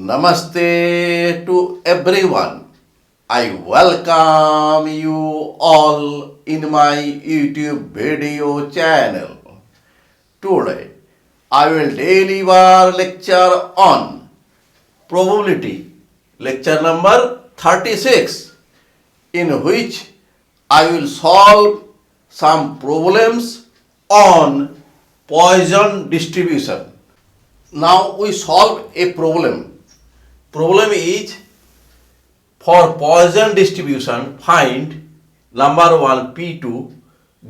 Namaste to everyone. I welcome you all in my YouTube video channel. Today, I will deliver lecture on probability, lecture number 36, in which I will solve some problems on Poisson distribution. Now we solve a problem. Problem is, for Poisson distribution, find number 1 P2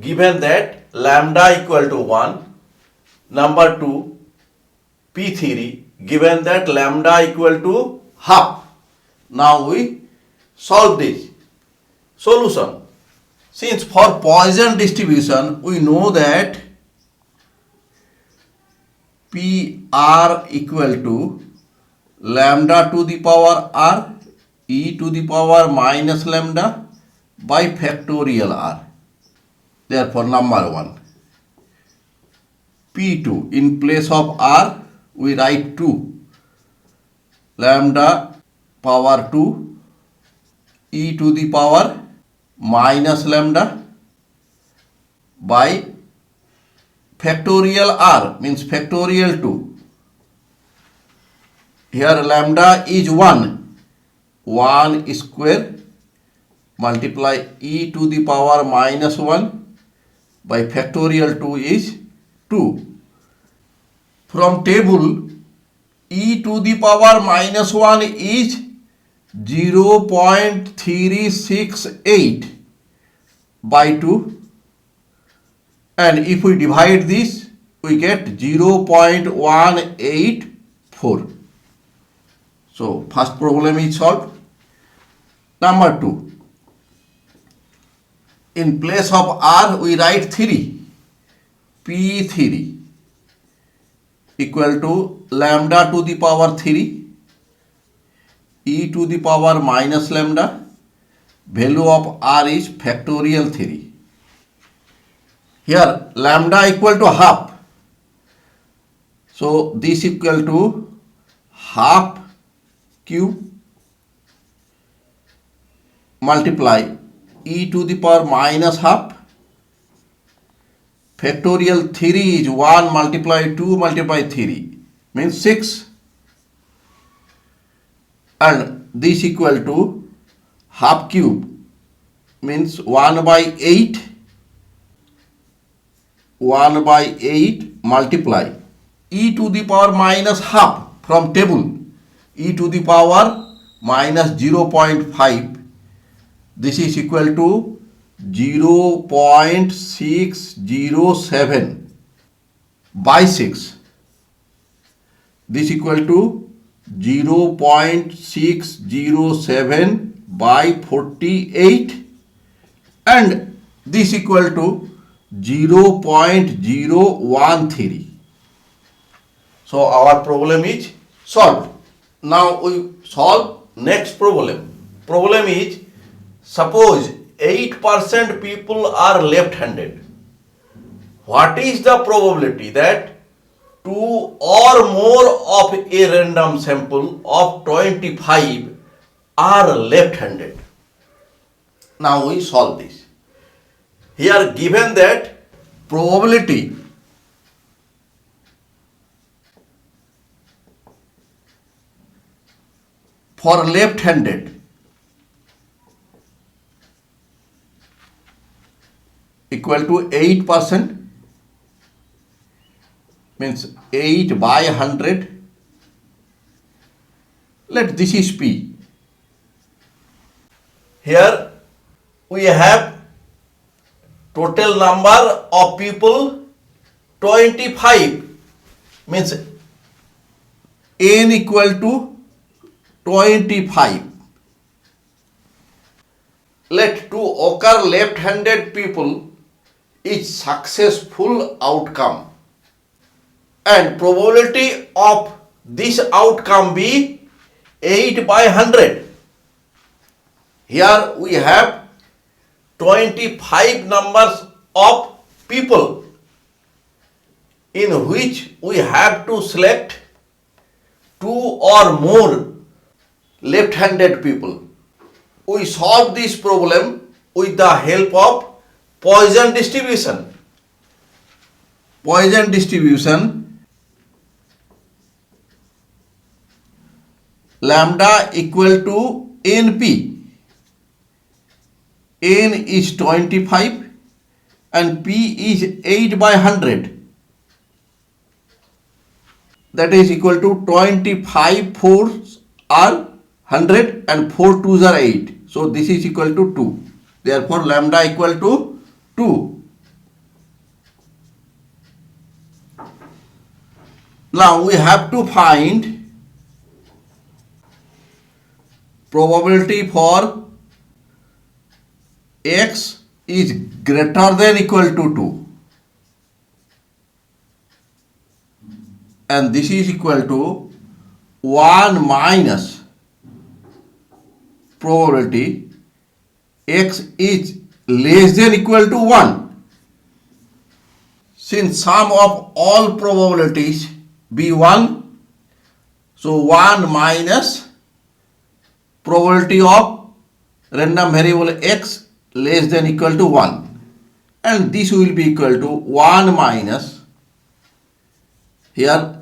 given that lambda equal to 1, number 2 P3 given that lambda equal to half. Now we solve this. Solution. Since for Poisson distribution we know that PR equal to lambda to the power r e to the power minus lambda by factorial r. Therefore, number 1. P2, in place of r we write 2 lambda power 2 e to the power minus lambda by factorial r, means factorial 2. Here lambda is 1 square multiply e to the power minus 1 by factorial 2 is 2. From table, e to the power minus 1 is 0.368 by 2, and if we divide this we get 0.184. So first problem is solved. Number 2. In place of r we write 3. P3 equal to lambda to the power 3 e to the power minus lambda. Value of r is factorial 3. Here lambda equal to half. So this equal to half cube multiply e to the power minus half. Factorial 3 is 1 multiply 2 multiply 3 means 6, and this equal to half cube means 1 by 8 multiply e to the power minus half from table e to the power minus 0.5. This is equal to 0.607 by 6. This equal to 0.607 by 48, and this equal to 0.013. So our problem is solved. Now we solve next problem. Problem is, suppose 8% people are left-handed. What is the probability that 2 or more of a random sample of 25 are left-handed? Now we solve this. Here given that probability for left-handed equal to 8%, means 8 by 100. Let this is P. Here we have total number of people 25, means n equal to 25. Let to occur left-handed people is successful outcome, and probability of this outcome be 8 by 100. Here we have 25 numbers of people in which we have to select 2 or more left-handed people. We solve this problem with the help of Poisson distribution. Poisson distribution, lambda equal to NP. N is 25 and P is 8 by 100. That is equal to 25 4s are 100 and 4 2s are 8. So this is equal to 2. Therefore lambda equal to 2. Now we have to find probability for x is greater than equal to 2. And this is equal to 1 minus probability x is less than equal to 1. Since sum of all probabilities be 1, so 1 minus probability of random variable x less than equal to 1. And this will be equal to 1 minus, here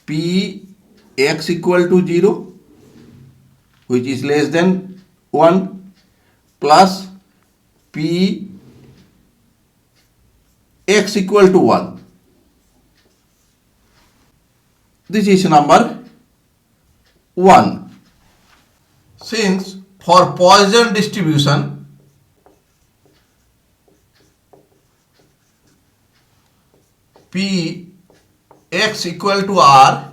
p x equal to 0, which is less than 1, plus p x equal to 1. This is number 1. Since for Poisson distribution, p x equal to r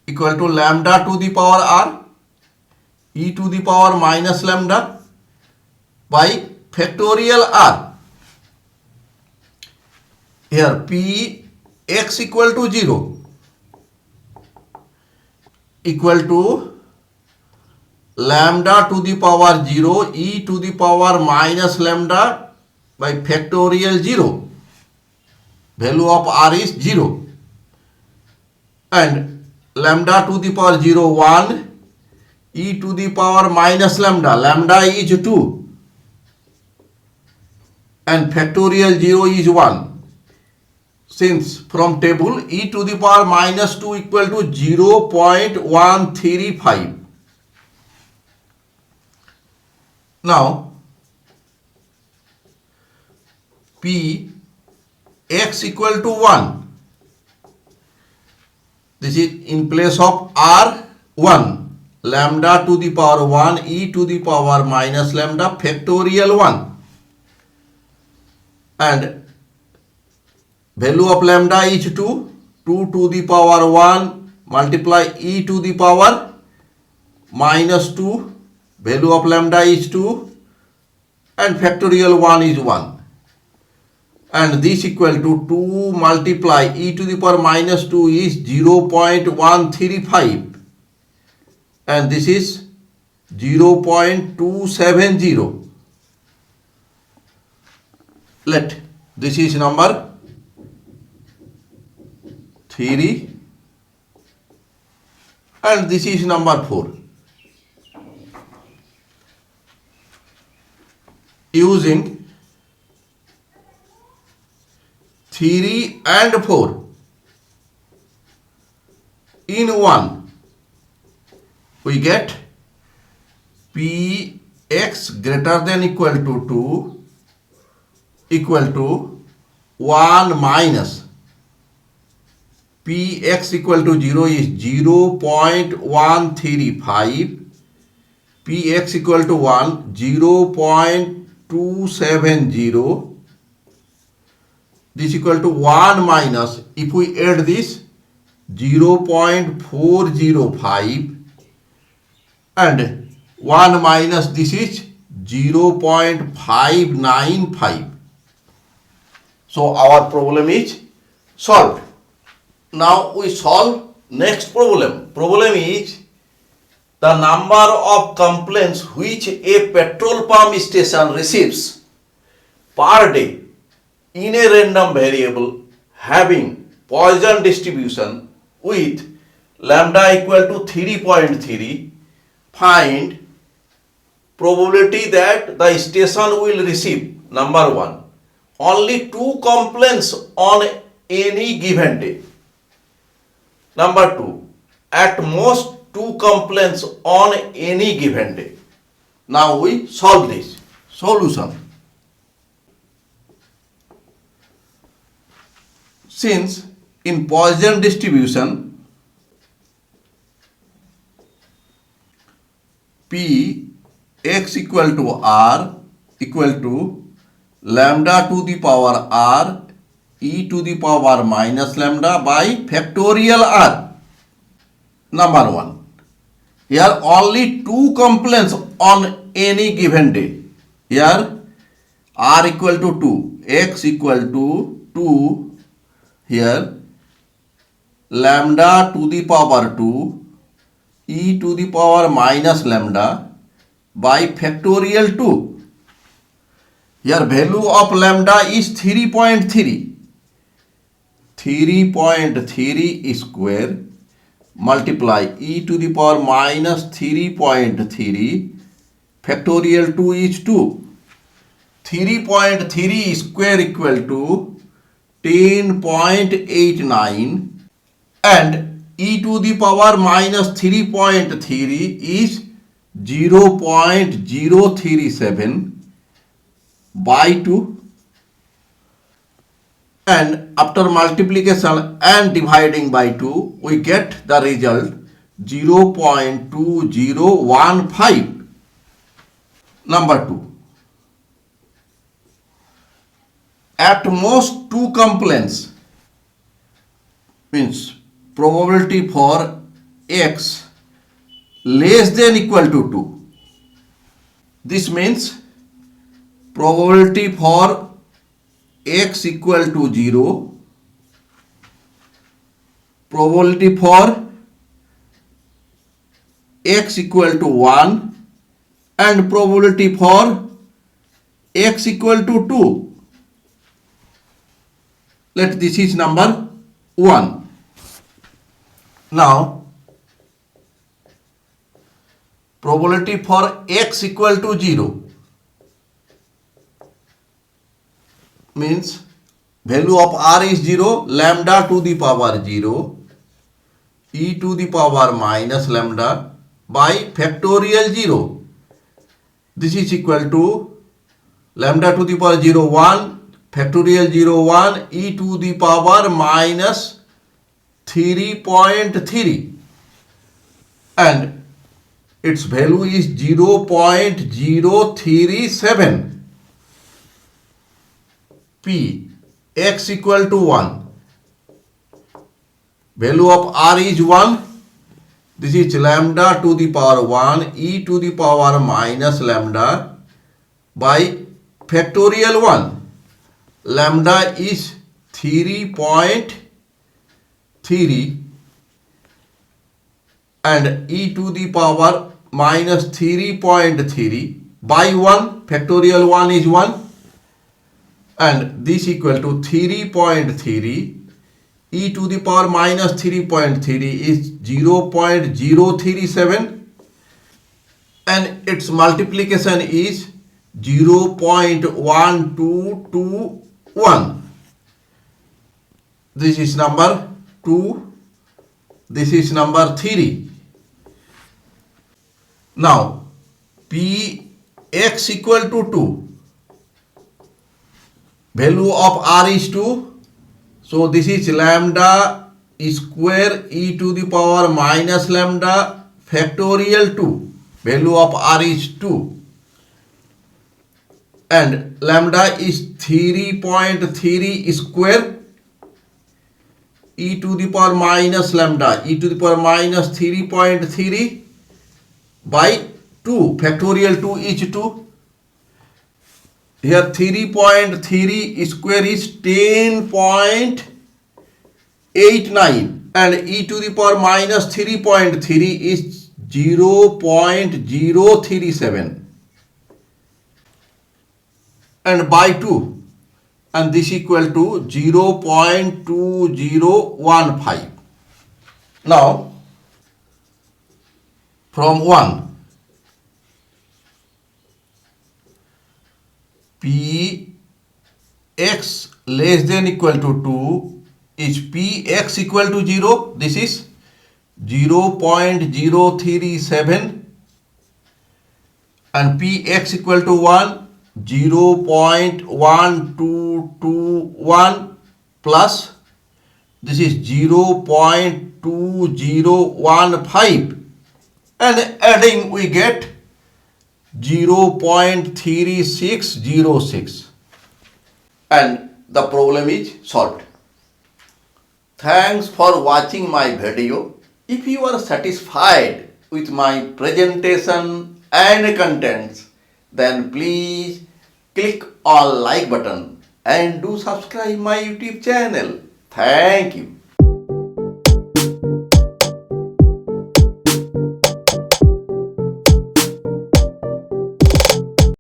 equal to lambda to the power r e to the power minus lambda by factorial r. Here p x equal to 0 equal to lambda to the power 0 e to the power minus lambda by factorial 0. Value of r is 0. And lambda to the power 0 1, e to the power minus lambda, lambda is 2, and factorial 0 is 1. Since from table e to the power minus 2 equal to 0.135. Now p x equal to 1. This is in place of r 1, lambda to the power 1 e to the power minus lambda factorial 1, and value of lambda is 2 to the power 1 multiply e to the power minus 2, value of lambda is 2, and factorial 1 is 1. And this equal to 2 multiply e to the power minus 2 is 0.135, and this is 0.270. Let this is number 3 and this is number 4. Using 3 and 4 in 1, we get p x greater than equal to 2 equal to 1 minus p x equal to 0 is 0.135, p x equal to 1 0.270. This equal to 1 minus, if we add this, 0.405, and 1 minus this is 0.595. So our problem is solved. Now we solve next problem. Problem is the number of complaints which a petrol pump station receives per day in a random variable having Poisson distribution with lambda equal to 3.3, find probability that the station will receive, number 1, only 2 complaints on any given day. Number 2, at most 2 complaints on any given day. Now we solve this. Solution. Since in Poisson distribution, P x equal to r equal to lambda to the power r e to the power minus lambda by factorial r. Number 1. Here only 2 complaints on any given day. Here r equal to 2, x equal to 2, here lambda to the power 2, e to the power minus lambda by factorial 2. Here value of lambda is 3.3. 3.3 square multiply e to the power minus 3.3, factorial 2 is 2. 3.3 square equal to 10.89 and e to the power minus 3.3 is 0.037 by 2, and after multiplication and dividing by 2 we get the result 0.2015. Number 2. At most 2 complaints means probability for x less than equal to 2. This means probability for x equal to 0, probability for x equal to 1 and probability for x equal to 2. Let this is number 1. Now probability for x equal to 0 means value of r is 0, lambda to the power 0, e to the power minus lambda by factorial 0. This is equal to lambda to the power 0, 1, factorial 0, 1, e to the power minus 3.3 and its value is 0.037. P x equal to 1. Value of r is 1. This is lambda to the power 1 e to the power minus lambda by factorial 1. Lambda is 3.3 and e to the power minus 3.3 by 1, factorial 1 is 1, and this equal to 3.3 e to the power minus 3.3 is 0.037 and its multiplication is 0.1221. This is number 2. This is number 3. Now P x equal to 2. Value of r is 2. So this is lambda square e to the power minus lambda factorial 2. Value of r is 2. And lambda is 3.3 square e to the power minus lambda e to the power minus 3.3 by 2, factorial 2 is 2. Here 3.3 square is 10.89 and e to the power minus 3.3 is 0.037 and by 2, and this equal to 0.2015. Now from 1. Px less than equal to 2 is Px equal to 0. This is 0.037 and Px equal to 1, 0.1221 plus this is 0.2015 and adding we get 0.3606 and the problem is solved. Thanks for watching my video. If you are satisfied with my presentation and contents, then please click on like button and do subscribe my YouTube channel. Thank you.